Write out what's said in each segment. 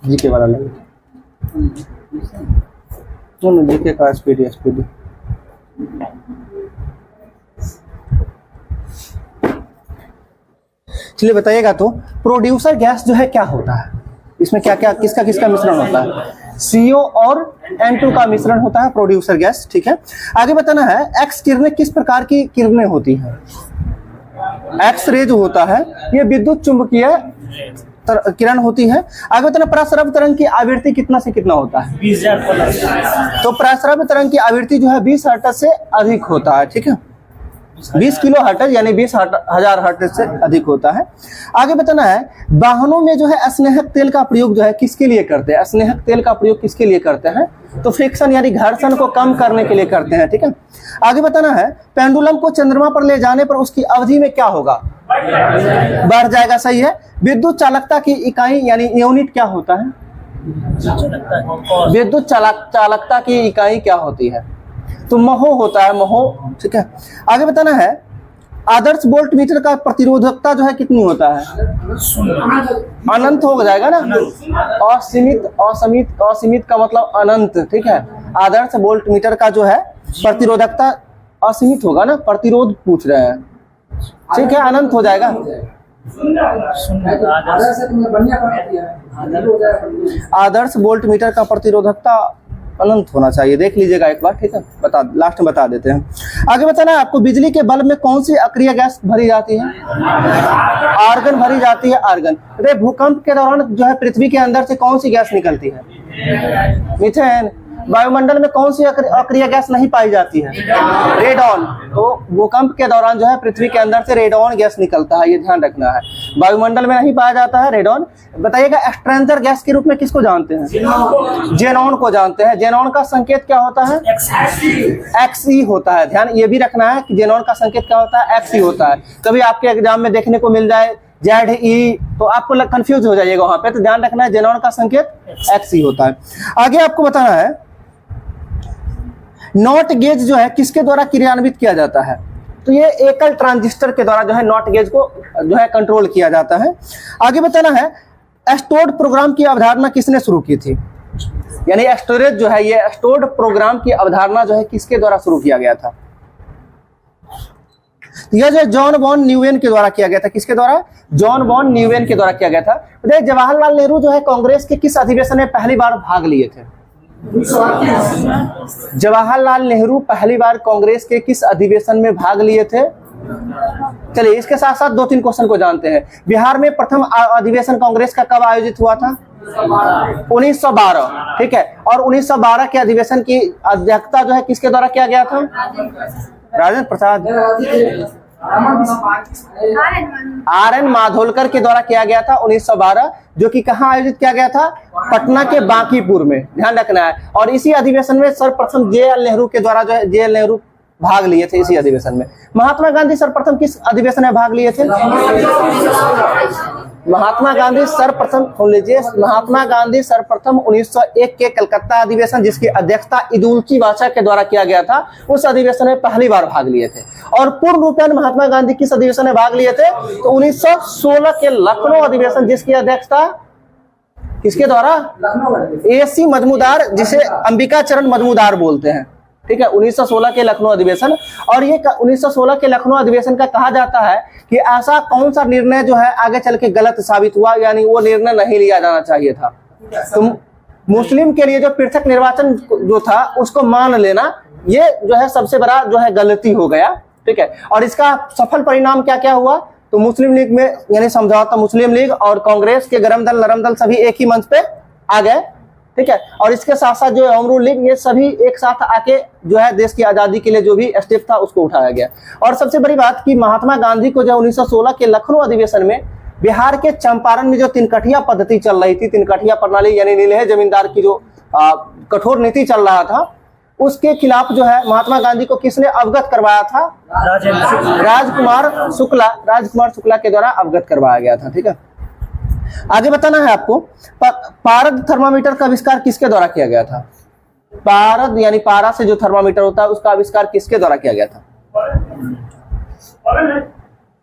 GK वाला लगे GK का स्पीड चलिए बताइएगा। तो प्रोड्यूसर गैस जो है क्या होता है, इसमें क्या क्या किसका किसका मिश्रण होता है? CO और N2 का मिश्रण होता है प्रोड्यूसर गैस। ठीक है, आगे बताना है एक्स किरणें किस प्रकार की किरणें होती हैं? एक्स रे जो होता है ये विद्युत चुंबकीय किरण होती है। आगे बताना प्रस्रव तरंग की आवृत्ति कितना से कितना होता है? 20,000। तो प्रस्रव तरंग की आवृत्ति जो है 20 हर्ट्ज से अधिक होता है। ठीक है, 20 किलो हर्ट्ज यानी 20,000 हर्ट्ज से अधिक होता है। आगे बताना है वाहनों में जो है स्नेहक तेल का प्रयोग जो है किसके लिए करते हैं? स्नेहक तेल का प्रयोग किसके लिए करते हैं? तो फ्रिक्शन यानी घर्षण को कम करने के लिए करते हैं। ठीक है, आगे बताना है पेंडुलम को चंद्रमा पर ले जाने पर उसकी अवधि में क्या होगा? बढ़ जाएगा। सही है। विद्युत चालकता की इकाई यानी यूनिट क्या होता है? विद्युत चालकता की इकाई क्या होती है? तो महो होता है, महो। ठीक है, आगे बताना है आदर्श वोल्ट मीटर का प्रतिरोधकता जो है कितनी होता है? अनंत हो जाएगा ना। असीमित असीमित असीमित का मतलब अनंत। ठीक है, आदर्श वोल्ट मीटर का जो है प्रतिरोधकता असीमित होगा ना, प्रतिरोध पूछ रहे हैं। ठीक है, अनंत हो जाएगा। आदर्श वोल्ट मीटर का प्रतिरोधकता अनंत होना चाहिए, देख लीजिएगा एक बार। ठीक है, लास्ट में बता देते हैं। आगे बताना है आपको बिजली के बल्ब में कौन सी अक्रिय गैस भरी जाती है? आर्गन भरी जाती है, आर्गन। अरे भूकंप के दौरान जो है पृथ्वी के अंदर से कौन सी गैस निकलती है? मीथेन। वायुमंडल में कौन सी अक्रिय गैस नहीं पाई जाती है? रेडॉन। तो भूकंप के दौरान जो है पृथ्वी के अंदर से रेडॉन गैस निकलता है, ये ध्यान रखना है। वायुमंडल में नहीं पाया जाता है रेडॉन। बताइएगा स्ट्रेंजर गैस के रूप में किसको जानते हैं? जेनॉन को जानते हैं। जेनॉन का संकेत क्या होता है? XE होता है। ध्यान ये भी रखना है कि जेनॉन का संकेत क्या होता है? XE होता है। कभी आपके एग्जाम में देखने को मिल जाए ZE तो आपको कंफ्यूज हो जाइएगा वहां पे, तो ध्यान रखना है जेनॉन का संकेत XE होता है। आगे आपको बताना है नॉट गेज जो है किसके द्वारा क्रियान्वित किया जाता है? तो ये एकल ट्रांजिस्टर के द्वारा जो है नॉट गेज को जो है कंट्रोल किया जाता है। आगे बताना है स्टोर्ड प्रोग्राम की अवधारणा किसने शुरू की थी? यानी स्टोरेज जो है, ये स्टोर्ड प्रोग्राम की अवधारणा जो है किसके द्वारा शुरू किया गया था? यह जो जॉन वॉन न्यूवेन के द्वारा किया गया था। किसके द्वारा? जॉन वॉन न्यूवेन के द्वारा किया गया था। जवाहरलाल नेहरू जो है कांग्रेस के किस अधिवेशन में पहली बार भाग लिए थे? जवाहरलाल नेहरू पहली बार कांग्रेस के किस अधिवेशन में भाग लिए थे? चलिए इसके साथ साथ 2-3 क्वेश्चन को जानते हैं। बिहार में प्रथम अधिवेशन कांग्रेस का कब आयोजित हुआ था? 1912। ठीक है, और 1912 के अधिवेशन की अध्यक्षता जो है किसके द्वारा किया गया था? राजेंद्र प्रसाद RN माधोलकर के द्वारा किया गया था 1912, जो कि कहाँ आयोजित किया गया था? पटना के बांकीपुर में। ध्यान रखना है। और इसी अधिवेशन में सर्वप्रथम JL नेहरू के द्वारा जो है JL नेहरू भाग लिए थे इसी अधिवेशन में। महात्मा गांधी सर्वप्रथम किस अधिवेशन में भाग लिए थे? महात्मा गांधी सर्वप्रथम सुन लीजिए, महात्मा गांधी सर्वप्रथम 1901 के कलकत्ता अधिवेशन, जिसकी अध्यक्षता इदुल्ची वाचा के द्वारा किया गया था, उस अधिवेशन में पहली बार भाग लिए थे। और पूर्ण रूपेण महात्मा गांधी किस अधिवेशन में भाग लिए थे? तो 1916 के लखनऊ अधिवेशन, जिसकी अध्यक्षता किसके द्वारा? AC मजमूदार, जिसे अंबिका चरण मजमूदार बोलते हैं। ठीक है, 1916 के लखनऊ अधिवेशन। और ये 1916 के लखनऊ अधिवेशन का कहा जाता है कि ऐसा कौन सा निर्णय जो है आगे चल के गलत साबित हुआ, यानी वो निर्णय नहीं लिया जाना चाहिए था। तो मुस्लिम के लिए जो पृथक निर्वाचन जो था उसको मान लेना, ये जो है सबसे बड़ा जो है गलती हो गया। ठीक है, और इसका सफल परिणाम क्या क्या हुआ? तो मुस्लिम लीग में यानी समझौता, मुस्लिम लीग और कांग्रेस के गरम दल नरम दल सभी एक ही मंच पे आ गए। ठीक है, और इसके साथ साथ जो अमरू लीग, ये सभी एक साथ आके जो है देश की आजादी के लिए जो भी स्टेप था उसको उठाया गया। और सबसे बड़ी बात कि महात्मा गांधी को जो 1916 के लखनऊ अधिवेशन में बिहार के चंपारण में जो तिनकठिया पद्धति चल रही थी, तिनकठिया प्रणाली यानी नीलहे जमींदार की जो कठोर नीति चल रहा था, उसके खिलाफ जो है महात्मा गांधी को किसने अवगत करवाया था? राजकुमार शुक्ला के द्वारा अवगत करवाया गया था। ठीक है, आगे बताना है आपको पारद थर्मामीटर का आविष्कार किसके द्वारा किया गया था? पारद यानी पारा से जो थर्मामीटर होता है उसका आविष्कार किसके द्वारा किया गया था?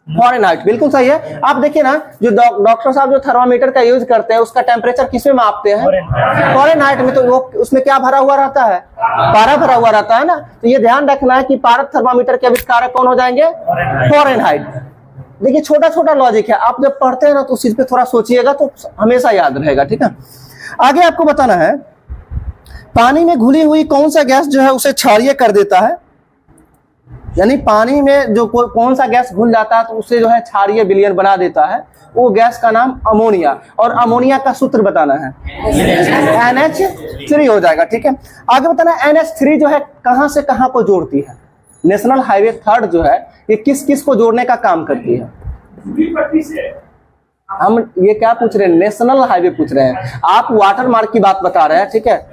फॉरेनहाइट, बिल्कुल सही है। आप देखिए ना, जो डॉक्टर साहब जो थर्मामीटर का यूज करते हैं उसका टेम्परेचर किसमें मापते हैं? फॉरेनहाइट में। तो वो उसमें क्या भरा हुआ रहता है? पारा भरा हुआ रहता है ना। तो ये ध्यान रखना है कि पारद थर्मामीटर के आविष्कारक कौन हो जाएंगे? फॉरेनहाइट। देखिए छोटा छोटा लॉजिक है, आप जब पढ़ते हैं ना तो उस चीज पे थोड़ा सोचिएगा तो हमेशा याद रहेगा। ठीक है, आगे आपको बताना है, पानी में घुली हुई कौन सा गैस जो है उसे क्षारीय कर देता है? यानी पानी में जो कौन सा गैस घुल जाता है तो उसे जो है क्षारीय विलयन बना देता है, वो गैस का नाम अमोनिया। और अमोनिया का सूत्र बताना है, NH3 हो जाएगा। ठीक है, आगे बताना है NH3 जो है कहां से कहां को जोड़ती है? नेशनल हाईवे 3 जो है ये किस किस को जोड़ने का काम करती है? हम ये क्या पूछ रहे हैं? नेशनल हाईवे पूछ रहे हैं, आप वाटर मार्ग की बात बता रहे हैं। ठीक है,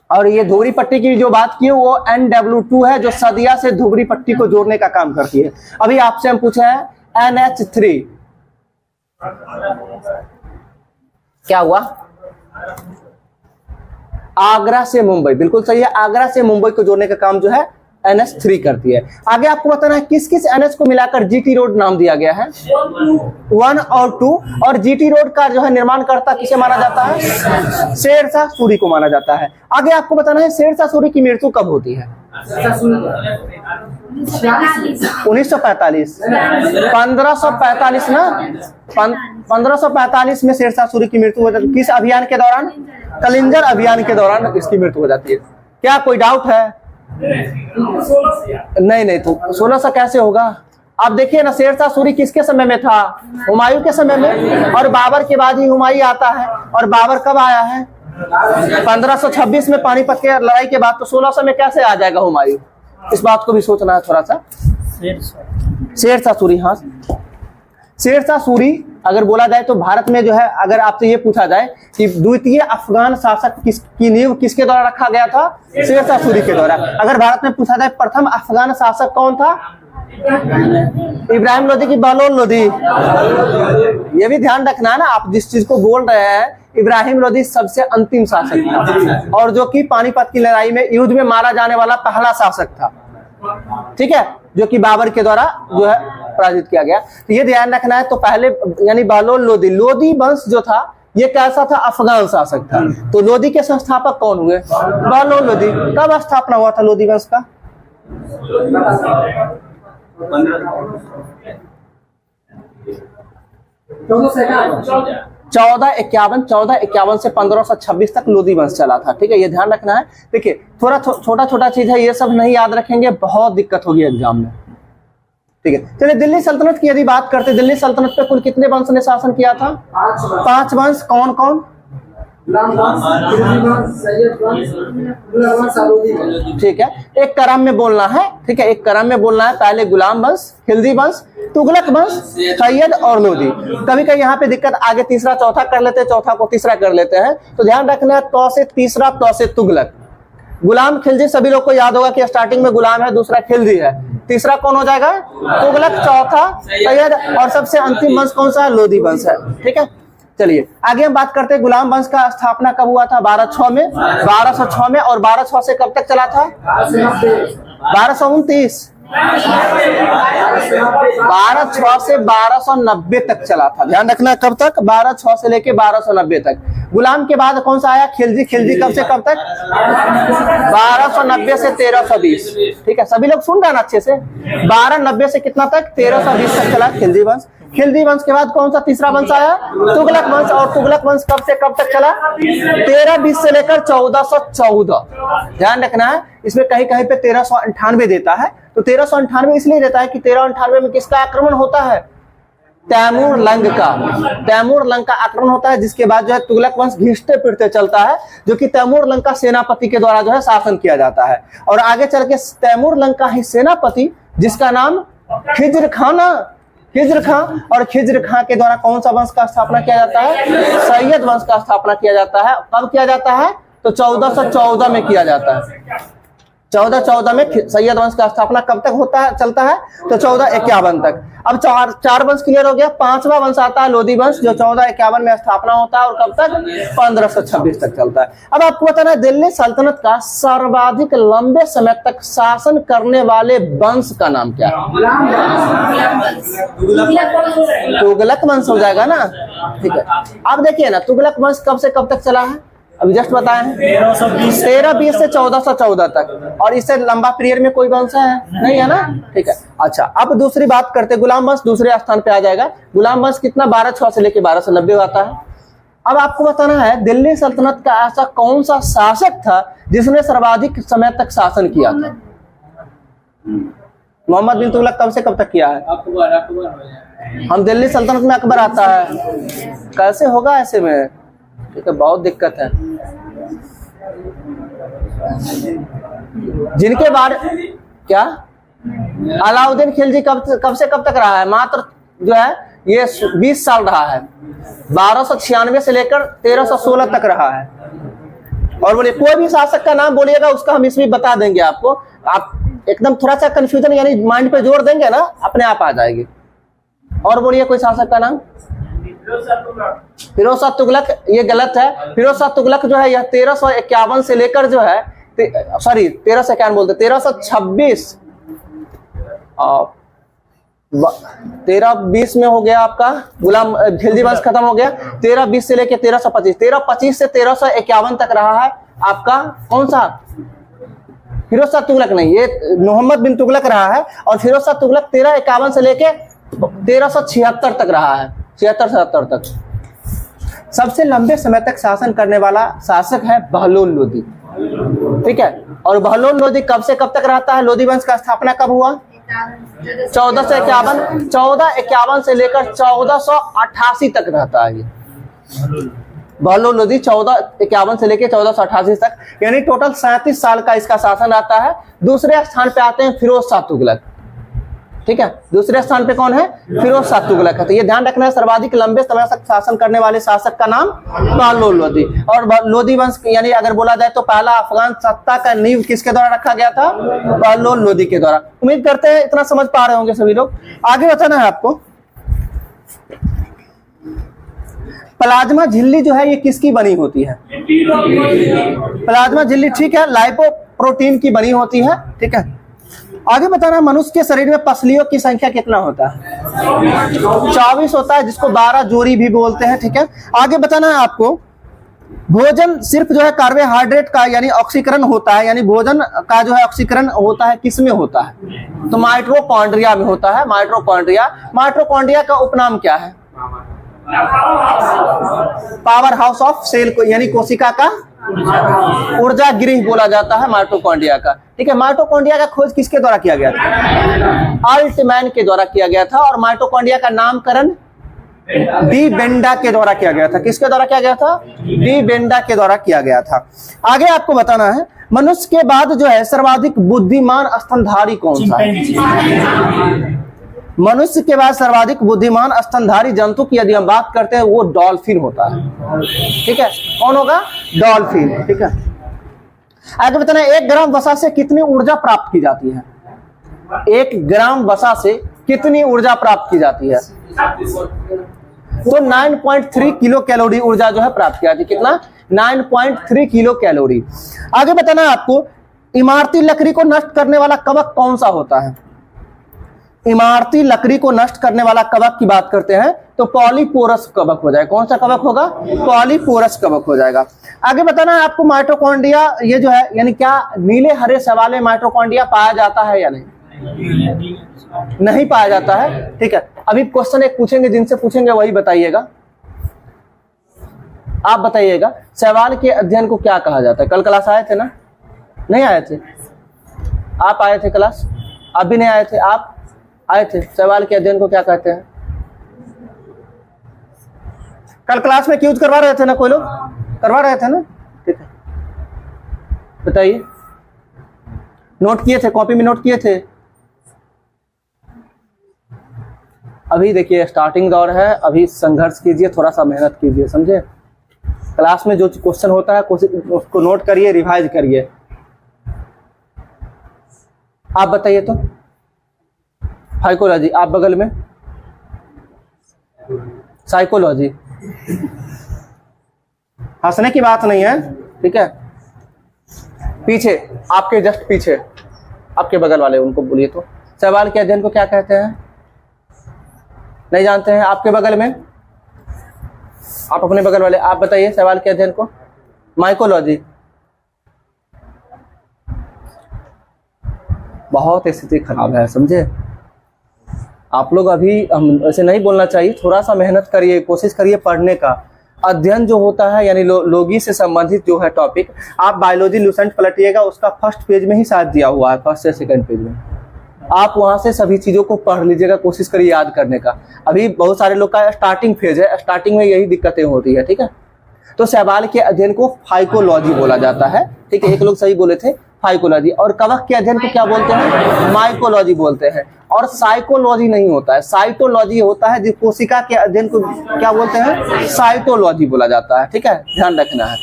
और ये धुबरी पट्टी की जो बात की वो NW2 है जो सदिया से धुबरी पट्टी को जोड़ने का काम करती है। अभी आपसे हम पूछे हैं NH3 क्या हुआ? आगरा से मुंबई, बिल्कुल सही है। आगरा से मुंबई को जोड़ने का काम जो है NH3 करती है। आगे आपको बताना है किस किस NH को मिलाकर GT रोड नाम दिया गया है? 1 और 2। और GT रोड का जो है निर्माणकर्ता किसे माना जाता है? शेरशाह सूरी को माना जाता है। आगे आपको बताना है शेरशाह सूरी की मृत्यु कब होती है? 1945 1545 ना, 1545 में शेरशाह सूरी की मृत्यु हो जाती है। किस अभियान के दौरान? कलिंजर अभियान के दौरान इसकी मृत्यु हो जाती है। क्या कोई डाउट है? नहीं, तो 1600 कैसे होगा? आप देखिए ना, शेरशाह सूरी किसके समय में था? हुमायूं के समय में, और बाबर के बाद ही हुमायूं आता है। और बाबर कब आया है? 1526 में पानीपत के लड़ाई के बाद। तो 1600 में कैसे आ जाएगा हुमायूं? इस बात को भी सोचना है थोड़ा सा। शेरशाह सूरी, हाँ शेरशाह सूरी अगर बोला जाए तो भारत में जो है, अगर आपसे ये पूछा जाए कि द्वितीय अफगान शासक की नींव किसके द्वारा रखा गया था? शेरशाह सूरी के द्वारा। अगर भारत में पूछा जाए प्रथम अफगान शासक कौन था? इब्राहिम लोदी की बहलोल लोदी। ये भी ध्यान रखना है ना, आप जिस चीज को बोल रहे हैं, इब्राहिम लोदी सबसे अंतिम शासक था और जो कि पानीपत की लड़ाई में युद्ध में मारा जाने वाला पहला शासक था। ठीक है, जो कि बाबर के द्वारा जो है पराजित किया गया। तो ये ध्यान रखना है। तो पहले यानी बहलोल लोदी, लोदी वंश जो था ये कैसा था? अफगान शासक था। तो लोदी के संस्थापक कौन हुए? बहलोल लोदी। कब स्थापना हुआ था लोदी वंश का? 1451 से 1526 तक लोदी वंश चला था। ठीक है, ये ध्यान रखना है। देखिए थोड़ा छोटा छोटा चीज है, ये सब नहीं याद रखेंगे बहुत दिक्कत होगी एग्जाम में। ठीक है, चलिए दिल्ली सल्तनत की यदि बात करते, दिल्ली सल्तनत पे कुल कितने वंश ने शासन किया था? 5 वंश। कौन कौन? ठीक है, एक क्रम में बोलना है। ठीक है, एक क्रम में बोलना है। पहले गुलाम वंश, खिलजी वंश, तुगलक वंश, सैयद और लोदी। कभी कभी यहाँ पे दिक्कत, आगे तीसरा चौथा कर लेते हैं, चौथा को तीसरा कर लेते हैं। तो ध्यान रखना है, तो से तीसरा, तो से तुगलक। गुलाम खिलजी सभी लोग को याद होगा कि स्टार्टिंग में गुलाम है, दूसरा खिलजी है, तीसरा कौन हो जाएगा? तुगलक, चौथा सैयद और सबसे अंतिम वंश कौन सा है? लोदी वंश है। ठीक है, चलिए आगे हम बात करते हैं गुलाम वंश का स्थापना कब हुआ था? 1206 में। 1206 में। और 1206 से कब तक चला था? 1229। 1206 से 1290 तक चला था। ध्यान रखना कब तक? 1206 से लेके 1290 तक। गुलाम के बाद कौन सा आया? खिलजी। खिलजी कब से कब तक? 1290 से 1320। ठीक है, सभी लोग सुन रहे हैं अच्छे से? 1290 से कितना तक? 1320 तक चला खिलजी वंश। खिलजी वंश के बाद कौन सा तीसरा वंश आया? तुगलक वंश। और तुगलक वंश कब से कब तक चला? 1320 से लेकर 1414। ध्यान रखना है, इसमें कहीं कहीं पे 1398 देता है। तो 1398 इसलिए देता है कि 1398 में किसका आक्रमण होता है? तैमूर लंग का। तैमूर लंग का आक्रमण होता है, जिसके बाद जो है तुगलक वंश घिसते फिरते चलता है, जो कि तैमूर लंग का सेनापति के द्वारा जो है शासन किया जाता है। और आगे चल के तैमूर लंग का ही सेनापति, जिसका नाम खिज्र खान, खिज्र खां, और खिज्र खां के द्वारा कौन सा वंश का स्थापना किया जाता है? सैयद वंश का स्थापना किया जाता है। कब किया जाता है? तो 1414 में किया जाता है। 1414 में सैयद वंश का स्थापना कब तक होता है, चलता है, तो 1451 तक। अब चार वंश क्लियर हो गया। पांचवा वंश आता है लोधी वंश, जो 1451 में स्थापना होता है और कब तक, 1526 तक चलता है। अब आपको बताना है दिल्ली सल्तनत का सर्वाधिक लंबे समय तक शासन करने वाले वंश का नाम क्या है? तुगलक वंश हो जाएगा ना, ठीक है। अब देखिए ना, तुगलक वंश कब से कब तक चला है, अभी जस्ट बताए, 1320 से 1414 तक। और इससे लंबा पीरियड में कोई वंश है नहीं, है ना, ठीक है। अच्छा, अब दूसरी बात करते, गुलाम वंश दूसरे स्थान पे आ जाएगा। गुलाम वंश कितना, 1206 से लेकर 1290 आता है। अब आपको बताना है दिल्ली सल्तनत का ऐसा कौन सा शासक था जिसने सर्वाधिक समय तक शासन किया था? मोहम्मद बिन तुगलक कब से कब तक किया है? अकबर। हम दिल्ली सल्तनत में अकबर आता है, कैसे होगा ऐसे में, ठीक है, बहुत दिक्कत है। जिनके बाद क्या, अलाउद्दीन खिलजी कब से कब तक रहा है? मात्र जो है ये 20 साल रहा है, 1296 से लेकर 1316 तक रहा है। और बोलिए कोई भी शासक का नाम बोलिएगा, उसका हम इसमें बता देंगे आपको। आप एकदम थोड़ा सा कंफ्यूजन यानी माइंड पे जोर देंगे ना, अपने आप आ जाएगी। और बोलिए कोई शासक का नाम, फिरोज शाह तुगलक, ये गलत है। फिरोज शाह तुगलक जो है यह 1351 से लेकर जो है, सॉरी 1351 बोलते, 1326 1320 में हो गया आपका गुलाम खिलजी वंश खत्म हो गया। 1320 से लेकर 1325 से 1351 तक रहा है आपका कौन सा, फिरोज शाह तुगलक नहीं, ये मोहम्मद बिन तुगलक रहा है। और फिरोज शाह तुगलक 1351 से लेकर 1376 तक रहा है, 76-77 तक। सबसे लंबे समय तक शासन करने वाला शासक है बहलोल लोदी, ठीक है। और बहलोल लोदी कब से कब तक रहता है? लोधी वंश का स्थापना कब हुआ? 1451 से लेकर 1488 तक रहता है ये बहलोल लोदी, 1451 से लेकर 1488 तक, यानी टोटल 37 साल का इसका शासन आता है। दूसरे स्थान पे आते हैं फिरोज शाह तुगलक, ठीक है। दूसरे स्थान पे कौन है? फिरोज शाह तुगलक है। तो ये ध्यान रखना है, सर्वाधिक लंबे समय तक शासन करने वाले शासक का नाम बहलोल लोदी। और लोधी वंश यानी अगर बोला जाए तो पहला अफगान सत्ता का नींव किसके द्वारा रखा गया था? बहलोल लोदी के द्वारा। उम्मीद करते हैं इतना समझ पा रहे होंगे सभी लोग। आगे बताना है आपको, प्लाज्मा झिल्ली जो है ये किसकी बनी होती है? प्लाज्मा झिल्ली, ठीक है, लाइपोप्रोटीन की बनी होती है, ठीक है। आगे बताना है मनुष्य के शरीर में पसलियों की संख्या कितना होता है? 24 होता है, जिसको 12 जोड़ी भी बोलते हैं, ठीक है। आगे बताना है आपको, भोजन सिर्फ जो है कार्बोहाइड्रेट का यानी ऑक्सीकरण होता है, यानी भोजन का जो है ऑक्सीकरण होता है किस में होता है? तो माइटोकॉन्ड्रिया में होता है, माइटोकॉन्ड्रिया का उपनाम क्या है? पावर हाउस ऑफ सेल को, यानी कोशिका का ऊर्जा गृह बोला जाता है माइटोकॉन्ड्रिया का, ठीक है। माइटोकॉन्ड्रिया का खोज किसके द्वारा किया गया था? अल्टमैन के द्वारा किया गया था। और माइटोकॉन्ड्रिया का नामकरण डी बेंडा के द्वारा किया गया था। किसके द्वारा किया गया था? डी बेंडा के द्वारा किया गया था। आगे आपको बताना है मनुष्य के बाद जो है सर्वाधिक बुद्धिमान स्तनधारी कौन सा है? मनुष्य के बाद सर्वाधिक बुद्धिमान स्तनधारी जंतु की यदि हम बात करते हैं वो डॉल्फिन होता है, ठीक है। कौन होगा? डॉल्फिन, ठीक है। आगे बताना है 1 ग्राम वसा से कितनी ऊर्जा प्राप्त की जाती है? 1 ग्राम वसा से कितनी ऊर्जा प्राप्त की जाती है? तो 9.3 किलो कैलोरी ऊर्जा जो है प्राप्त की जाती है। कितना? 9.3 किलो कैलोरी। आगे बताना है आपको, इमारती लकड़ी को नष्ट करने वाला कवक कौन सा होता है? इमारती लकड़ी को नष्ट करने वाला कवक की बात करते हैं तो पॉलीपोरस कवक हो जाएगा। कौन सा कवक होगा? पॉलीपोरस कवक हो जाएगा। आगे बताना है आपको, माइटोकॉन्ड्रिया ये जो है यानी क्या नीले हरे सवाले माइटोकॉन्ड्रिया पाया जाता है या नहीं? नहीं पाया जाता है, ठीक है। अभी क्वेश्चन एक पूछेंगे, जिनसे पूछेंगे वही बताइएगा। आप बताइएगा सवाल के अध्ययन को क्या कहा जाता है? कल क्लास आए थे ना? नहीं आए थे? आप आए थे क्लास? आप भी नहीं आए थे? आप आए थे? सवाल के अध्ययन को क्या कहते हैं? कल क्लास में क्यूज करवा रहे थे ना? कोई लोग करवा रहे थे ना? ठीक है, बताइए। नोट किए थे? कॉपी में नोट किए थे? अभी देखिए स्टार्टिंग दौर है, अभी संघर्ष कीजिए, थोड़ा सा मेहनत कीजिए, समझे। क्लास में जो क्वेश्चन होता है उसको नोट करिए, रिवाइज करिए। आप बताइए तो। साइकोलॉजी, आप बगल में साइकोलॉजी। हंसने की बात नहीं है, ठीक है। पीछे, आपके जस्ट पीछे, आपके बगल वाले, उनको बोलिए तो। शैवाल के अध्ययन को क्या कहते हैं? नहीं जानते हैं? आपके बगल में, आप अपने बगल वाले, आप बताइए शैवाल के अध्ययन को। माइकोलॉजी। बहुत स्थिति खराब है, समझे आप लोग। अभी हम ऐसे नहीं बोलना चाहिए, थोड़ा सा मेहनत करिए, कोशिश करिए पढ़ने का। अध्ययन जो होता है यानी लोगी से संबंधित जो है टॉपिक, आप बायोलॉजी लूसेंट पलटिएगा, उसका फर्स्ट पेज में ही साथ दिया हुआ है, फर्स्ट या सेकंड पेज में। आप वहां से सभी चीजों को पढ़ लीजिएगा, कोशिश करिए याद करने का। अभी बहुत सारे लोग का स्टार्टिंग फेज है, स्टार्टिंग में यही दिक्कतें होती है, ठीक है। तो शैवाल के अध्ययन को फाइकोलॉजी बोला जाता है, ठीक है। एक लोग सही बोले थे, फाइकोलॉजी। और कवक के अध्ययन को क्या बोलते हैं? माइकोलॉजी बोलते हैं। और साइकोलॉजी नहीं होता है, साइटोलॉजी होता है। जिस कोशिका के अध्ययन को क्या बोलते हैं? साइटोलॉजी बोला जाता है, ठीक है, ध्यान रखना है।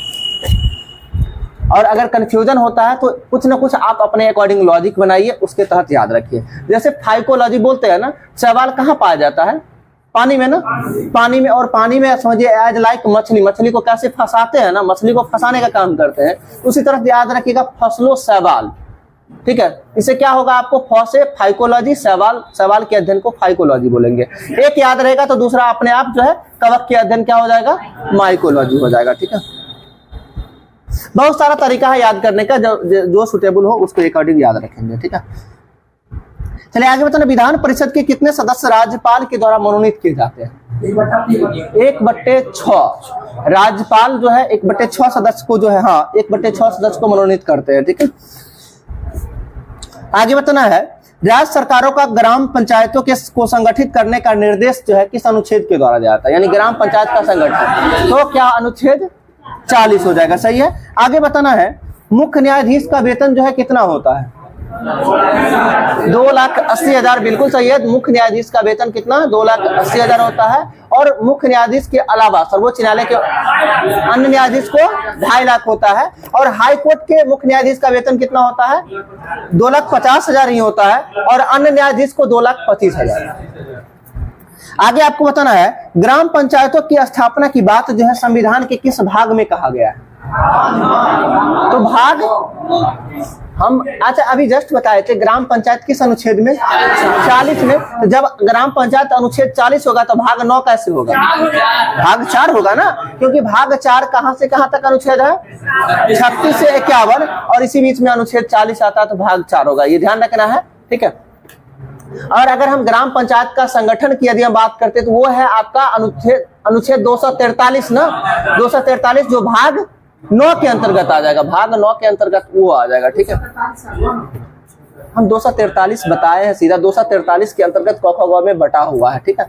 और अगर कंफ्यूजन होता है तो कुछ ना कुछ आप अपने अकॉर्डिंग लॉजिक बनाइए, उसके तहत याद रखिए। जैसे फाइकोलॉजी बोलते हैं ना, शैवाल कहाँ पाया जाता है? पानी में ना, पानी में। और पानी में समझिए एज लाइक मछली, मछली को कैसे फंसाते हैं ना, मछली को फंसाने का काम करते हैं, उसी तरह याद रखिएगा फसलो शैवाल, ठीक है। इससे क्या होगा? आपको फौसे फाइकोलॉजी, शैवाल, शैवाल के अध्ययन को फाइकोलॉजी बोलेंगे। एक याद रहेगा तो दूसरा अपने आप जो है कवक के अध्ययन क्या हो जाएगा? माइकोलॉजी हो जाएगा, ठीक है। बहुत सारा तरीका है याद करने का, जो सुटेबल हो उसको अकॉर्डिंग याद रखेंगे, ठीक है। चलिए आगे बताना, विधान परिषद के कितने सदस्य राज्यपाल के द्वारा मनोनीत किए जाते हैं? 1/6। राज्यपाल जो है 1/6 सदस्य को जो है, हाँ 1/6 सदस्य को मनोनीत करते हैं, ठीक है। आगे बताना है, राज्य सरकारों का ग्राम पंचायतों को संगठित करने का निर्देश जो है किस अनुच्छेद के द्वारा जाता है? यानी ग्राम पंचायत का संगठन, तो क्या अनुच्छेद 40 हो जाएगा, सही है। आगे बताना है, मुख्य न्यायाधीश का वेतन जो है कितना होता है? 2,80,000, बिल्कुल सही है। मुख्य न्यायाधीश का वेतन कितना? 2,80,000 होता है। और मुख्य न्यायाधीश के अलावा सर्वोच्च न्यायालय के अन्य न्यायाधीश को 2.5 लाख होता है। और हाई कोर्ट के मुख्य न्यायाधीश का वेतन कितना होता है? 2,50,000 ही होता है। और अन्य न्यायाधीश को 2,25,000। आगे आपको बताना है, ग्राम पंचायतों की स्थापना की बात जो है संविधान के किस भाग में कहा गया है? तो भाग हम अच्छा अभी जस्ट बताए थे, ग्राम पंचायत किस अनुच्छेद में? 40 में। तो जब ग्राम पंचायत अनुच्छेद 40 होगा तो भाग 9 कैसे होगा? भाग 4 होगा ना, क्योंकि भाग 4 कहां से कहां तक अनुच्छेद है? 36 से 51, और इसी बीच में अनुच्छेद 40 आता है, तो भाग 4 होगा। ये ध्यान रखना है, ठीक है। और अगर हम ग्राम पंचायत का संगठन की यदि हम बात करते हैं तो वो है आपका अनुच्छेद 243 ना, 243 जो भाग 9 के अंतर्गत आ जाएगा, भाग 9 के अंतर्गत वो आ जाएगा, ठीक है। हम 243 बताए हैं, सीधा 243 के अंतर्गत क ख ग में बटा हुआ है, ठीक है।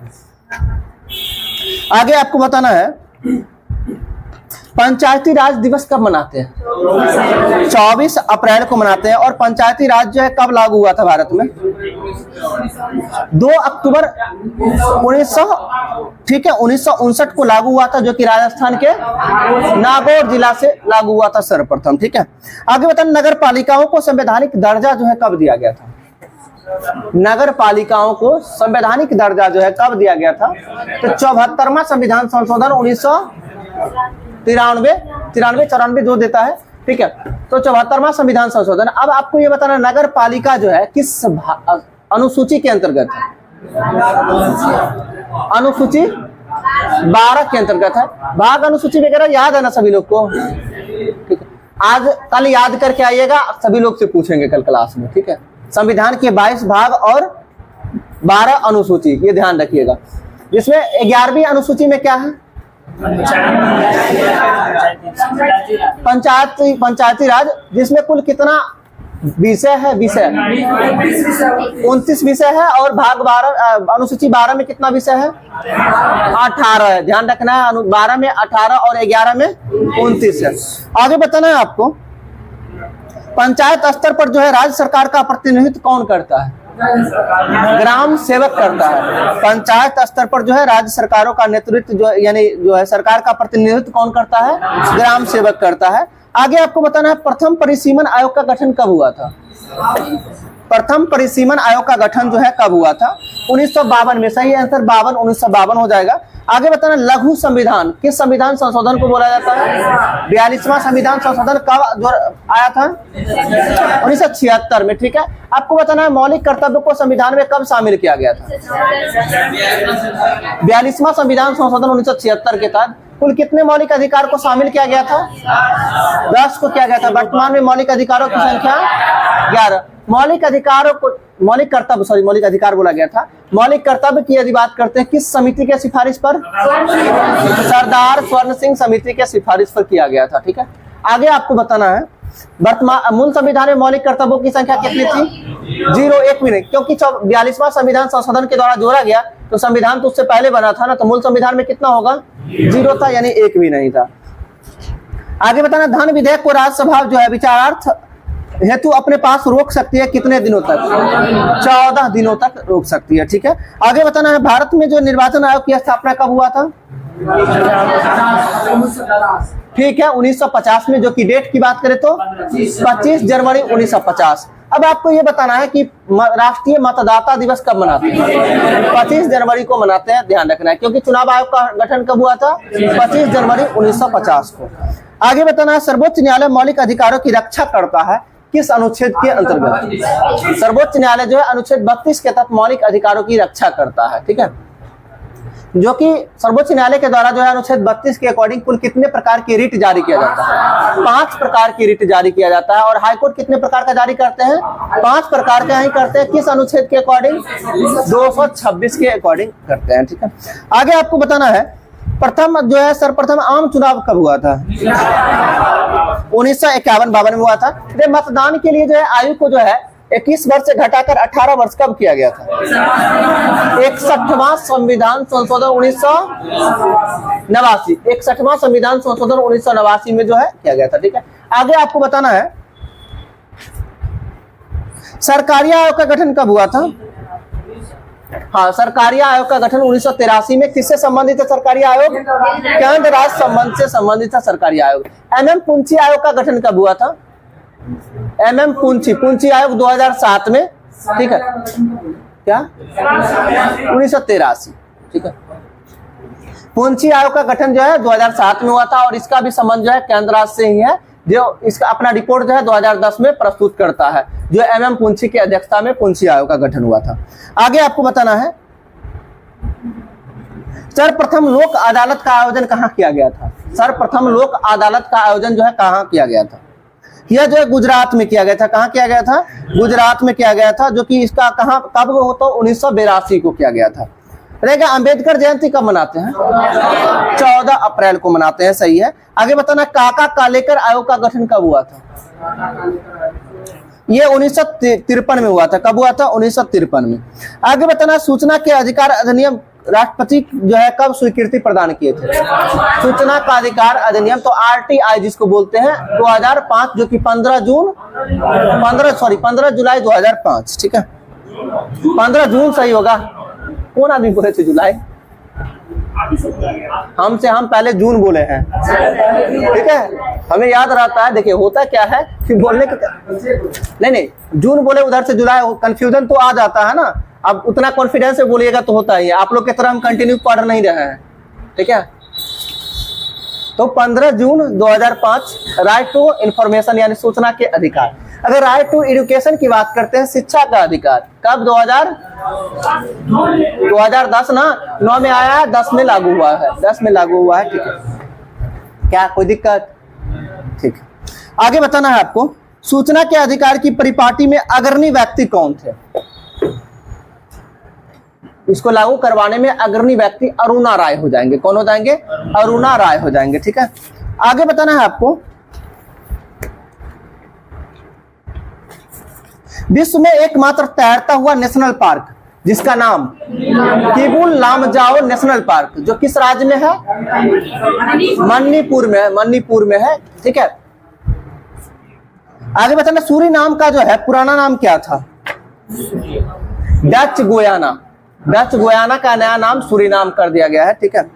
आगे आपको बताना है, पंचायती राज दिवस कब मनाते हैं? 24 अप्रैल को मनाते हैं। और पंचायती राज जो है कब लागू हुआ था भारत में? 2 अक्टूबर 1959 को लागू हुआ था, जो कि राजस्थान के नागौर जिला से लागू हुआ था सर्वप्रथम, ठीक है। आगे बताना, नगर पालिकाओं को संवैधानिक दर्जा जो है कब दिया गया था? नगर पालिकाओं को संवैधानिक दर्जा जो है कब दिया गया था? तो 74वां संविधान संशोधन 1993 जो देता है, ठीक है। तो 74वां संविधान संशोधन। अब आपको ये बताना, नगर पालिका जो है किस अनुसूची के अंतर्गत है? अनुसूची 12 के अंतर्गत है। भाग अनुसूची वगैरह याद है ना सभी लोग को? ठीक है, आज कल याद करके आइएगा, सभी लोग से पूछेंगे कल क्लास में, ठीक है। संविधान के 22 भाग और 12 अनुसूची, ये ध्यान रखिएगा। जिसमें 11वीं अनुसूची में क्या है? पंचायती राज, जिसमें कुल कितना विषय है? 29 विषय है। और भाग 12 अनुसूची 12 में कितना विषय है? 18 है। ध्यान रखना है, 12 में 18 और 11 में 29 है। आगे बताना है आपको, पंचायत स्तर पर जो है राज्य सरकार का प्रतिनिधित्व कौन करता है? ग्राम सेवक करता है। पंचायत स्तर पर जो है राज्य सरकारों का नेतृत्व जो यानी जो है सरकार का प्रतिनिधित्व कौन करता है? ग्राम सेवक करता है। आगे आपको बताना है, प्रथम परिसीमन आयोग का गठन कब हुआ था? प्रथम परिसीमन आयोग का गठन जो है कब हुआ था? 1952 में। सही आंसर 52, 1952 हो जाएगा। आगे बताना, लघु संविधान किस संविधान संशोधन को बोला जाता है? 42वां संविधान संशोधन कब जो आया था? 1976 में। ठीक है, आपको बताना है मौलिक कर्तव्य को संविधान में कब शामिल किया गया था? 42वां संविधान संशोधन 1976 के तहत कुल कितने मौलिक अधिकार को शामिल किया गया था? 10 को किया गया था। वर्तमान में मौलिक अधिकारों की संख्या 11। मौलिक अधिकारों को मौलिक अधिकार बोला गया था। मौलिक कर्तव्य की यदि बात करते हैं किस समिति के सिफारिश पर? सरदार स्वर्ण सिंह समिति के सिफारिश पर किया गया था। ठीक है, आगे आपको बताना है वर्तमान मूल संविधान में मौलिक कर्तव्यों की संख्या कितनी थी? 0, एक भी नहीं, क्योंकि 42वां संविधान संशोधन के द्वारा जोड़ा गया तो संविधान तो उससे पहले बना था ना, तो मूल संविधान में कितना होगा? 0 था, यानी एक भी नहीं था। आगे बताना, धन विधेयक को राज्यसभा जो है विचारार्थ हेतु अपने पास रोक सकती है कितने दिनों तक? 14 दिनों तक रोक सकती है। ठीक है, आगे बताना है भारत में जो निर्वाचन आयोग की स्थापना कब हुआ था? ठीक है, 1950 में, जो कि डेट की बात करें तो 25 जनवरी 1950। अब आपको ये बताना है कि राष्ट्रीय मतदाता दिवस कब मनाते हैं? 25 जनवरी को मनाते हैं, ध्यान रखना है, क्योंकि चुनाव आयोग का गठन कब हुआ था? 25 जनवरी 1950 को। आगे बताना है सर्वोच्च न्यायालय मौलिक अधिकारों की रक्षा करता है किस अनुच्छेद के अंतर्गत? सर्वोच्च न्यायालय जो है अनुच्छेद 32 के तहत मौलिक अधिकारों की रक्षा करता है। ठीक है, जो कि सर्वोच्च न्यायालय के द्वारा जो है अनुच्छेद 32 के अकॉर्डिंग कुल कितने प्रकार की रिट जारी किया जाता है? 5 प्रकार की रिट जारी किया जाता है। और हाईकोर्ट कितने प्रकार का जारी करते हैं? 5 प्रकार का ही करते हैं। किस अनुच्छेद के अकॉर्डिंग? 226 के अकॉर्डिंग करते हैं। ठीक है, आगे आपको बताना है प्रथम जो है सर्वप्रथम आम चुनाव कब हुआ था? 1951-52 में हुआ था। मतदान के लिए जो है आयु को जो है 21 वर्ष से घटाकर 18 वर्ष कब किया गया था? 61वां संविधान संशोधन 1989। 61वां संविधान संशोधन 1989 में जो है किया गया था। ठीक है, आगे आपको बताना है सरकारी आयोग का गठन कब हुआ था? हाँ, सरकारी आयोग का गठन 1983 में। किससे संबंधित है सरकारी आयोग? केंद्र राज्य संबंध से संबंधित है सरकारी आयोग। MM पुंछी आयोग का गठन कब हुआ था? MM पुंछी आयोग 2007 में। ठीक है, क्या? 1983। ठीक है, पुंछी आयोग का गठन जो है 2007 में हुआ था और इसका भी संबंध जो है केंद्र राज्य से ही है, जो इसका अपना रिपोर्ट जो है 2010 में प्रस्तुत करता है, जो MM पुंछी की अध्यक्षता में पुंछी आयोग का गठन हुआ था। आगे आपको बताना है सर्वप्रथम लोक अदालत का आयोजन कहाँ किया गया था? सर्वप्रथम लोक अदालत का आयोजन जो है कहाँ किया गया था? यह जो है गुजरात में किया गया था। कहाँ किया गया था? गुजरात में किया गया था, जो कि इसका कहाँ कब हो तो 1982 को किया गया था। रहेगा अंबेडकर जयंती कब मनाते हैं? 14 अप्रैल को मनाते हैं। सही है, आगे बताना काका कालेकर आयोग का गठन कब हुआ था? ये 1953 में हुआ था। कब हुआ था? 1953 में। आगे बताना सूचना के अधिकार अधिनियम राष्ट्रपति जो है कब स्वीकृति प्रदान किए थे? सूचना का अधिकार अधिनियम तो RTI जिसको बोलते हैं 2005, जो कि 15 जुलाई 2005। ठीक है, 15 जून सही होगा। कौन आदमी बोले थे जुलाई? हमसे हम पहले जून बोले हैं। ठीक है, हमें याद रहता है। देखिए होता क्या है कि बोलने के नहीं जून बोले उधर से जुलाई, कंफ्यूजन तो आ जाता है ना। अब उतना कॉन्फिडेंस से बोलिएगा तो होता ही है। आप लोग की तरह हम कंटिन्यू पढ़ नहीं रहे हैं। ठीक है, तो 15 जून 2005 राइट टू इंफॉर्मेशन यानी सूचना के अधिकार। अगर राइट टू एजुकेशन की बात करते हैं शिक्षा का अधिकार, कब? 2010 ना, 9 में आया है, 10 में लागू हुआ है। 10 में लागू हुआ है। ठीक है, क्या कोई दिक्कत? ठीक है, आगे बताना है आपको सूचना के अधिकार की परिपाटी में अग्रणी व्यक्ति कौन थे? इसको लागू करवाने में अग्रणी व्यक्ति अरुणा राय हो जाएंगे। कौन हो जाएंगे? अरुणा राय हो जाएंगे। ठीक है, आगे बताना है आपको विश्व में एकमात्र तैरता हुआ नेशनल पार्क जिसका नाम किबुल लामजाओ नेशनल पार्क, जो किस राज्य में है? मणिपुर में है। मणिपुर में है। ठीक है, आगे बताना सूरीनाम का जो है पुराना नाम क्या था? Dutch Guyana. डच गुयाना का नया नाम सूरीनाम कर दिया गया है। ठीक है,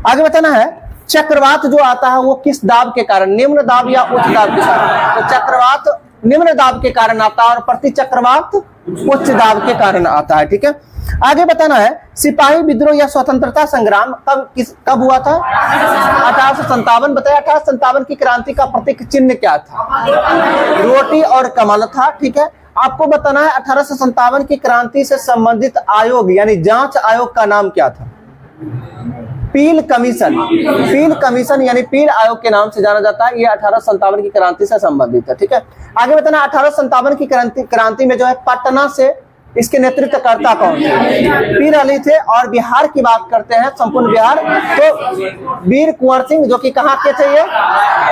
आगे बताना है चक्रवात जो आता है वो किस दाब के कारण? निम्न दाब या उच्च दाब के कारण? तो चक्रवात निम्न दाब के कारण आता है और प्रति चक्रवात उच्च दाब के कारण आता है। ठीक है, आगे बताना है सिपाही विद्रोह या स्वतंत्रता संग्राम कब हुआ था? 1857 बताया। 1857 की क्रांति का प्रतीक चिन्ह क्या था? रोटी और कमल था। ठीक है, आपको बताना है 1857 की क्रांति से संबंधित आयोग यानी जांच आयोग का नाम क्या था? पील कमीशन। पील कमीशन यानी पील आयोग के नाम से जाना जाता है। ये 1857 की क्रांति से संबंधित है। ठीक है, आगे बताना 1857 की क्रांति में जो है पटना से इसके नेतृत्वकर्ता कौन थे? पीर अली थे। और बिहार की बात करते हैं, संपूर्ण बिहार, तो वीर कुंवर सिंह, जो कि कहाँ के थे? ये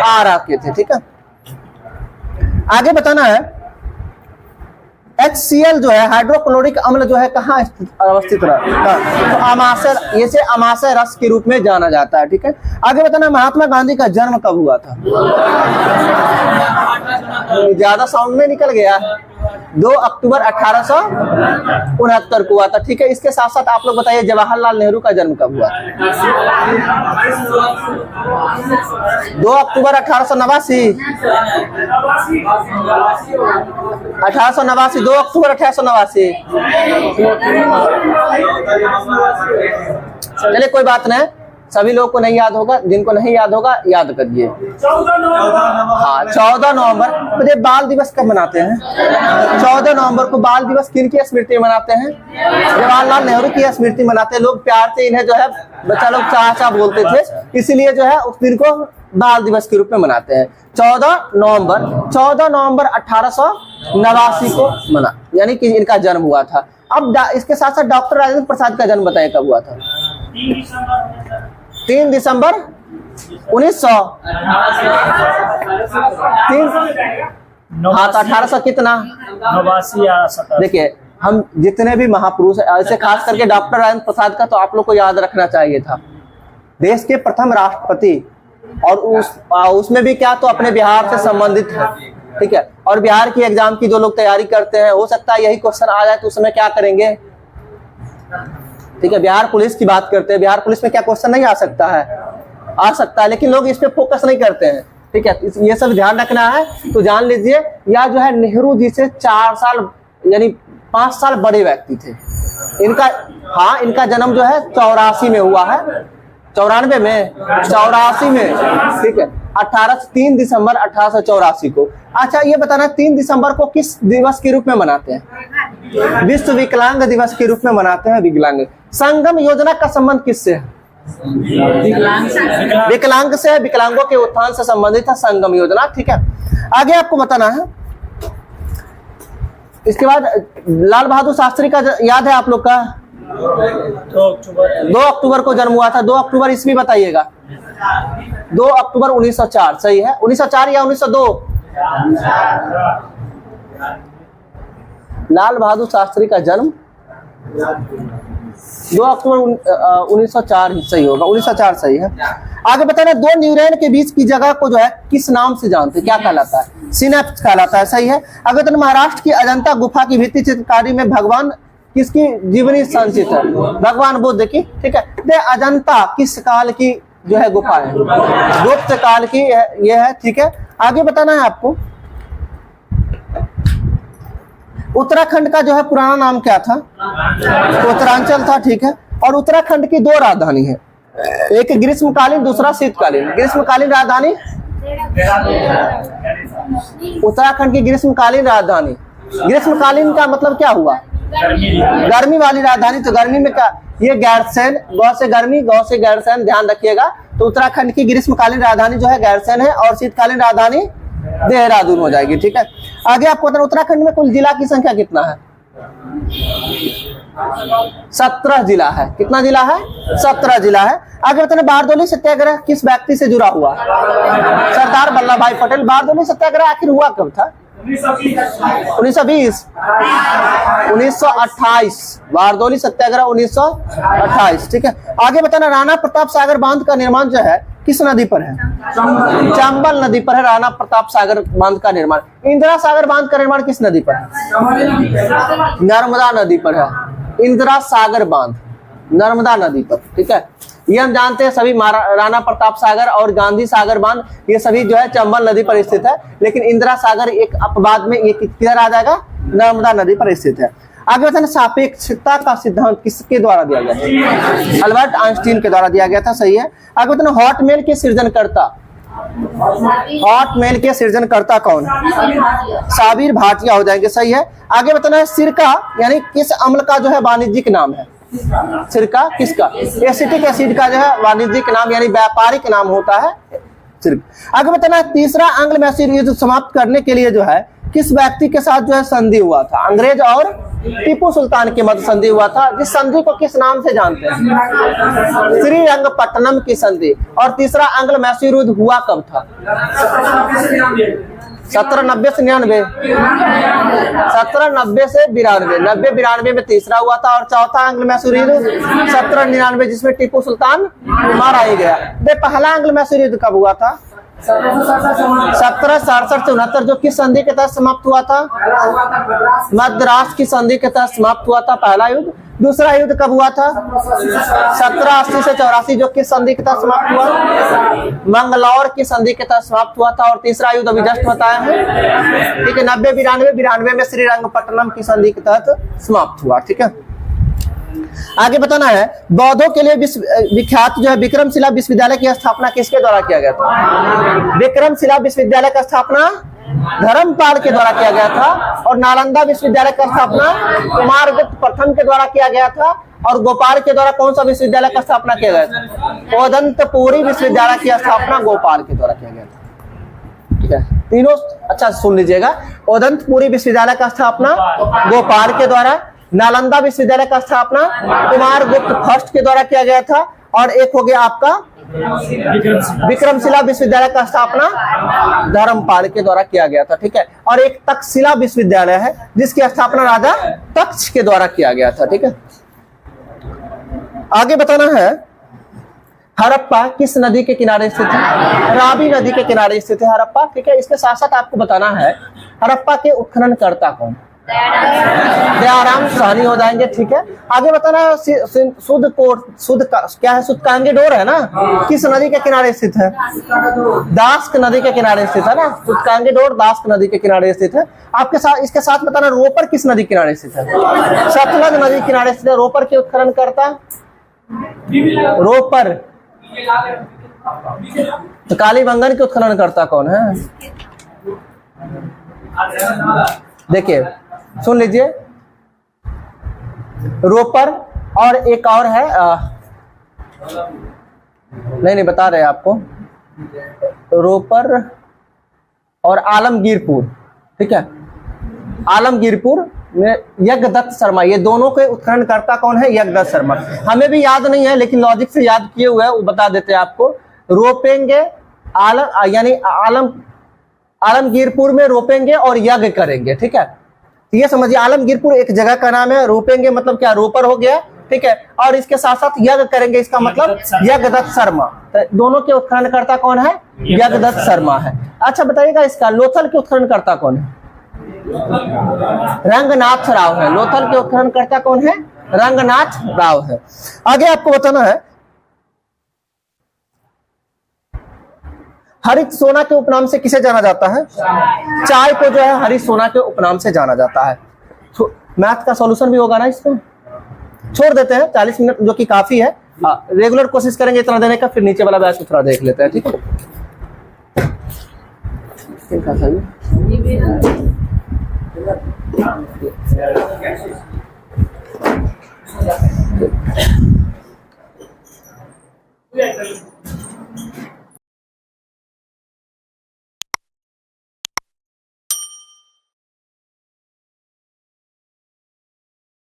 आरा के थे। ठीक है, आगे बताना है HCl जो है हाइड्रोक्लोरिक अम्ल जो है कहाँ अवस्थित रहता है? तो अमाशय, इसे अमाशय रस के रूप में जाना जाता है। ठीक है, आगे बताना महात्मा गांधी का जन्म कब हुआ था? ज्यादा साउंड में निकल गया। 2 अक्टूबर 1869 को हुआ था। ठीक है, इसके साथ साथ आप लोग बताइए जवाहरलाल नेहरू का जन्म कब हुआ? 2 अक्टूबर 1889। 1889, 2 अक्टूबर 1889। चलिए कोई बात नहीं, सभी लोगों को नहीं याद होगा, जिनको नहीं याद होगा याद करिए। हाँ, 14 नवंबर। तो ये बाल दिवस कब मनाते हैं? 14 नवंबर को बाल दिवस किनकी स्मृति मनाते हैं? जवाहरलाल नेहरू की स्मृति मनाते हैं। लोग प्यार से इन्हें जो है बच्चा लोग चाचा बोलते थे, इसीलिए जो है उस दिन को बाल दिवस के रूप में मनाते हैं। 14 नवंबर 1889 को मना, यानी कि इनका जन्म हुआ था। अब इसके साथ साथ डॉक्टर राजेंद्र प्रसाद का जन्म बताइए कब हुआ था? 3 दिसंबर 1900। हाँ, तो 1800 कितना? 89। देखिए, हम जितने भी महापुरुष ऐसे खास करके डॉक्टर राजेंद्र प्रसाद का तो आप लोग को याद रखना चाहिए था। देश के प्रथम राष्ट्रपति, और उसमें भी क्या, तो अपने बिहार से संबंधित है। ठीक है, और बिहार की एग्जाम की जो लोग तैयारी करते हैं, हो सकता है यही क्वेश्चन आ जाए तो उस समय क्या करेंगे? ठीक है, बिहार पुलिस की बात करते हैं, बिहार पुलिस में क्या क्वेश्चन नहीं आ सकता है? आ सकता है, लेकिन लोग इस पे फोकस नहीं करते हैं। ठीक है, ये सब ध्यान रखना है। तो जान लीजिए, या जो है नेहरू जी से 4 साल यानी 5 साल बड़े व्यक्ति थे इनका। हाँ, इनका जन्म जो है 84 में हुआ है। 94 में, 84 में। ठीक है, 3 दिसंबर 1884 को। अच्छा, ये बताना 3 दिसंबर को किस दिवस के रूप में मनाते हैं? विश्व विकलांग दिवस के रूप में मनाते हैं। विकलांग संगम योजना का संबंध किससे है? विकलांग से। विकलांगों के उत्थान से संबंधित है संगम योजना। ठीक है, आगे आपको बताना है। इसके बाद लाल बहादुर शास्त्री का याद है आप लोग का? 2 अक्टूबर को जन्म हुआ था। 2 अक्टूबर ईस्वी बताइएगा। 2 अक्टूबर 1904। सही है, 1904 या 1902? लाल बहादुर शास्त्री का जन्म 2 अक्टूबर 1904 सही होगा। 1904 सही है। आगे बताना, 2 न्यूरॉन के बीच की जगह को जो है किस नाम से जानते हैं? क्या कहलाता है? सिनेप्स कहलाता है। सही है। अगर तो महाराष्ट्र की अजंता गुफा की भित्ति चित्रकारी में भगवान किसकी जीवनी संचित है? भगवान बुद्ध की। ठीक है, अजंता किस काल की जो है गुफा है? गुप्त काल की ये है। ठीक है, आगे बताना है आपको, उत्तराखंड का जो है पुराना नाम क्या था? उत्तरांचल था। ठीक है, और उत्तराखंड की 2 राजधानी है, एक ग्रीष्मकालीन, दूसरा शीतकालीन। ग्रीष्मकालीन राजधानी उत्तराखंड की ग्रीष्मकालीन राजधानी। ग्रीष्मकालीन का मतलब क्या हुआ? गर्मी वाली राजधानी। तो गर्मी में क्या? ये गैरसैंण, गौ से गर्मी, गौ से गैरसैंण, ध्यान रखिएगा। तो उत्तराखंड की ग्रीष्मकालीन राजधानी जो है गैरसैंण है, और शीतकालीन राजधानी देहरादून हो जाएगी। ठीक है, आगे आपको उत्तराखंड में कुल जिला की संख्या कितना है? 17 जिला है। कितना जिला है? 17 जिला है। आगे बताना, बारदोली सत्याग्रह किस व्यक्ति से जुड़ा हुआ? सरदार वल्लभ भाई पटेल। बारदोली सत्याग्रह आखिर हुआ कब था? 1920, 1928। बारदोली सत्याग्रह 1928। ठीक है, आगे बताना, राणा प्रताप सागर बांध का निर्माण जो है किस नदी पर है? चंबल नदी पर है राणा प्रताप सागर बांध का निर्माण। इंदिरा सागर बांध का निर्माण किस नदी पर है? नर्मदा नदी पर है। इंदिरा सागर बांध नर्मदा नदी पर। ठीक है, ये हम जानते हैं सभी राणा प्रताप सागर और गांधी सागर बांध ये सभी जो है चंबल नदी पर स्थित है, लेकिन इंदिरा सागर एक अपवाद में ये किधर आ जाएगा, नर्मदा नदी पर स्थित है। आगे बताना, सापेक्षता का सिद्धांत किसके द्वारा दिया गया था? अल्बर्ट आइंस्टीन के द्वारा दिया गया था, सही है। आगे बताना, हॉटमेल के सृजनकर्ता, हॉटमेल के सृजनकर्ता कौन है? साबिर भाटिया हो जाएंगे, सही है। आगे बताना, सिरका यानी किस अम्ल का जो है वाणिज्यिक नाम है? सिरका किसका? एसिटिक एसिड का जो है वाणिज्यिक नाम यानी व्यापारिक नाम होता है सिरका। आगे बताना, तीसरा आंग्ल मैसूर युद्ध समाप्त करने के लिए जो है किस व्यक्ति के साथ जो है संधि हुआ था? अंग्रेज और टीपू सुल्तान के मध्य संधि हुआ था, जिस संधि को किस नाम से जानते हैं? श्रीरंगपट्टनम की संधि। और तीसरा आंग्ल मैसूर युद्ध हुआ कब था? 1790 से 99, 1790 से 92, 90-92 में तीसरा हुआ था। और चौथा आंग्ल मैसूर युद्ध 1799 जिसमें टीपू सुल्तान मारा ही गया। पहला आंग्ल मैसूर युद्ध कब हुआ था? 1767 से 69, जो किस संधि के तहत समाप्त हुआ था? मद्रास की संधि के तहत समाप्त हुआ था पहला युद्ध। दूसरा युद्ध कब हुआ था? 1780 से 84, जो किस संधि के तहत समाप्त हुआ? मंगलौर की संधि के तहत समाप्त हुआ था। और तीसरा युद्ध अभी जस्ट बताया है, ठीक है, 90-92 में श्रीरंगपट्टनम की संधि के तहत समाप्त हुआ, ठीक है। आगे बताना है, बौद्धों के लिए विख्यात जो है विक्रमशिला विश्वविद्यालय की स्थापना किसके द्वारा किया गया था? विक्रमशिला विश्वविद्यालय का स्थापना धर्मपाल के द्वारा किया गया था। और नालंदा विश्वविद्यालय का स्थापना कुमारगुप्त प्रथम के द्वारा किया गया था। और गोपाल के द्वारा कौन सा विश्वविद्यालय का स्थापना किया गया था? ओदंतपुरी विश्वविद्यालय की स्थापना गोपाल के द्वारा किया गया था, ठीक है। तीनों अच्छा सुन लीजिएगा, ओदंतपुरी विश्वविद्यालय का स्थापना गोपाल के द्वारा, नालंदा विश्वविद्यालय का स्थापना कुमारगुप्त फर्स्ट के द्वारा किया गया था। और एक हो गया आपका विक्रमशिला विश्वविद्यालय का स्थापना धर्मपाल के द्वारा किया गया था, ठीक है। और एक तक्षशिला विश्वविद्यालय है जिसकी स्थापना राजा तक्ष के द्वारा किया गया था, ठीक है। आगे बताना है, हड़प्पा किस नदी के किनारे स्थित है? रावी नदी के किनारे स्थित है हड़प्पा, ठीक है। इसके साथ साथ आपको बताना है, हड़प्पा के उत्खननकर्ता कौन? दयाराम साहनी हो जाएंगे, ठीक है। आगे बताना, क्या है? सुदकांगीडोर है ना, किस नदी के किनारे स्थित है? दास्क नदी के किनारे स्थित है ना, सुदकांगीडोर दास्क नदी के किनारे स्थित है। आपके साथ इसके साथ बताना, रोपर किस नदी किनारे स्थित है? सतलज नदी किनारे स्थित है। रोपर के उत्खननकर्ता रोपर। तो कालीबंगन के उत्खननकर्ता कौन है? देखिए सुन लीजिए, रोपर और एक और है नहीं बता रहे आपको, रोपर और आलमगीरपुर, ठीक है। आलमगीरपुर में यज्ञदत्त शर्मा, ये दोनों के उत्खननकर्ता कौन है? यज्ञदत्त शर्मा। हमें भी याद नहीं है लेकिन लॉजिक से याद किए हुए वो बता देते हैं आपको। रोपेंगे यानी आलमगीरपुर में रोपेंगे और यज्ञ करेंगे, ठीक है। ये समझिए, आलमगीरपुर एक जगह का नाम है। रोपेंगे मतलब क्या? रोपर हो गया, ठीक है। और इसके साथ साथ यज्ञ करेंगे, इसका मतलब यज्ञदत्त शर्मा। तो दोनों के उत्खननकर्ता कौन है? यज्ञदत्त शर्मा है। अच्छा बताइएगा, इसका लोथल के उत्खननकर्ता कौन है? रंगनाथ राव है। लोथल के उत्खननकर्ता कौन है? रंगनाथ राव है। आगे आपको बताना है, हरित सोना के उपनाम से किसे जाना जाता है? चाय को जो है हरित सोना के उपनाम से जाना जाता है। तो मैथ का सॉल्यूशन भी होगा ना, इसमें छोड़ देते हैं 40 मिनट जो कि काफी है। रेगुलर कोशिश करेंगे इतना देने का, फिर नीचे वाला बैच को थोड़ा देख लेते हैं, ठीक है।